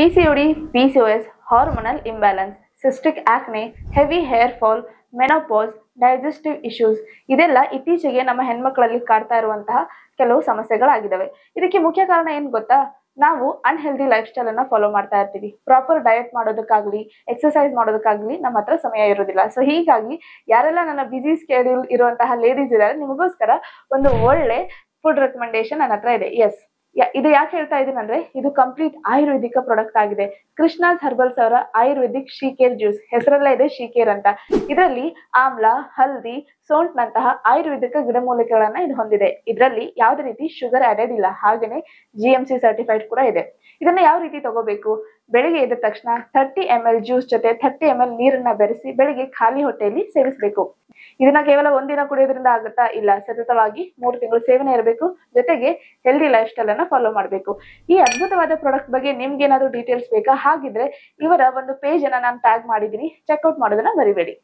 PCOD, PCOS, hormonal imbalance, cystic ಆಕ್ನೆ, heavy hair fall, menopause, digestive issues ಇದೆಲ್ಲ ಇತ್ತೀಚೆಗೆ ನಮ್ಮ ಹೆಣ್ಮಕ್ಳಲ್ಲಿ ಕಾಡ್ತಾ ಇರುವಂತಹ ಕೆಲವು ಸಮಸ್ಯೆಗಳಾಗಿದ್ದಾವೆ. ಇದಕ್ಕೆ ಮುಖ್ಯ ಕಾರಣ ಏನ್ ಗೊತ್ತಾ? ನಾವು ಅನ್ಹೆಲ್ದಿ ಲೈಫ್ ಸ್ಟೈಲ್ ಅನ್ನ ಫಾಲೋ ಮಾಡ್ತಾ ಇರ್ತೀವಿ. ಪ್ರಾಪರ್ ಡಯಟ್ ಮಾಡೋದಕ್ಕಾಗ್ಲಿ, ಎಕ್ಸರ್ಸೈಸ್ ಮಾಡೋದಕ್ಕಾಗ್ಲಿ ನಮ್ಮ ಹತ್ರ ಸಮಯ ಇರೋದಿಲ್ಲ. ಸೊ ಹೀಗಾಗಿ ಯಾರೆಲ್ಲ ನನ್ನ ಬಿಸಿ ಸ್ಕೆಡ್ಯೂಲ್ ಇರುವಂತಹ ಲೇಡೀಸ್ ಇದ್ದಾರೆ, ನಿಮಗೋಸ್ಕರ ಒಂದು ಒಳ್ಳೆ ಫುಡ್ ರೆಕಮೆಂಡೇಶನ್ ನನ್ನ ಹತ್ರ ಇದೆ. ಇದು ಯಾಕೆ ಹೇಳ್ತಾ ಇದೀನಿ ಅಂದ್ರೆ, ಇದು ಕಂಪ್ಲೀಟ್ ಆಯುರ್ವೇದಿಕ ಪ್ರಾಡಕ್ಟ್ ಆಗಿದೆ. ಕೃಷ್ಣಾಸ್ ಹರ್ಬಲ್ಸ್ ಅವರ ಆಯುರ್ವೇದಿಕ್ ಶೀಕೇರ್ ಜ್ಯೂಸ್, ಹೆಸರಲ್ಲೇ ಇದೆ ಶೀಕೇರ್ ಅಂತ. ಇದರಲ್ಲಿ ಆಮ್ಲ, ಹಲ್ದಿ, ಸೋಂಟ್ನಂತಹ ಆಯುರ್ವೇದಿಕ ಗಿಡಮೂಲಿಕೆಗಳನ್ನ ಇದು ಹೊಂದಿದೆ. ಇದರಲ್ಲಿ ಯಾವುದೇ ರೀತಿ ಶುಗರ್ ಆಡೆಡ್ ಇಲ್ಲ, ಹಾಗೇನೆ GMC ಸರ್ಟಿಫೈಡ್ ಕೂಡ ಇದೆ. ಇದನ್ನ ಯಾವ ರೀತಿ ತಗೋಬೇಕು? ಬೆಳಿಗ್ಗೆ ಎದ್ದ ತಕ್ಷಣ 30 ml ಜ್ಯೂಸ್ ಜೊತೆ 30 ml ನೀರನ್ನ ಬೆರೆಸಿ ಬೆಳಿಗ್ಗೆ ಖಾಲಿ ಹೊಟ್ಟೆಯಲ್ಲಿ ಸೇವಿಸಬೇಕು. ಇದನ್ನ ಕೇವಲ ಒಂದಿನ ಕುಡಿಯೋದ್ರಿಂದ ಆಗುತ್ತಾ? ಇಲ್ಲ, ಸತತವಾಗಿ 3 ತಿಂಗಳು ಸೇವನೆ ಇರಬೇಕು. ಜೊತೆಗೆ ಹೆಲ್ದಿ ಲೈಫ್ ಸ್ಟೈಲ್ ಅನ್ನ ಫಾಲೋ ಮಾಡಬೇಕು. ಈ ಅದ್ಭುತವಾದ ಪ್ರಾಡಕ್ಟ್ ಬಗ್ಗೆ ನಿಮ್ಗೆ ಏನಾದ್ರು ಡೀಟೇಲ್ಸ್ ಬೇಕಾ? ಹಾಗಿದ್ರೆ ಇವರ ಒಂದು ಪೇಜ್ ಅನ್ನ ನಾನು ಟ್ಯಾಗ್ ಮಾಡಿದೀನಿ, ಚೆಕ್ಔಟ್ ಮಾಡೋದನ್ನ ಮರಿಬೇಡಿ.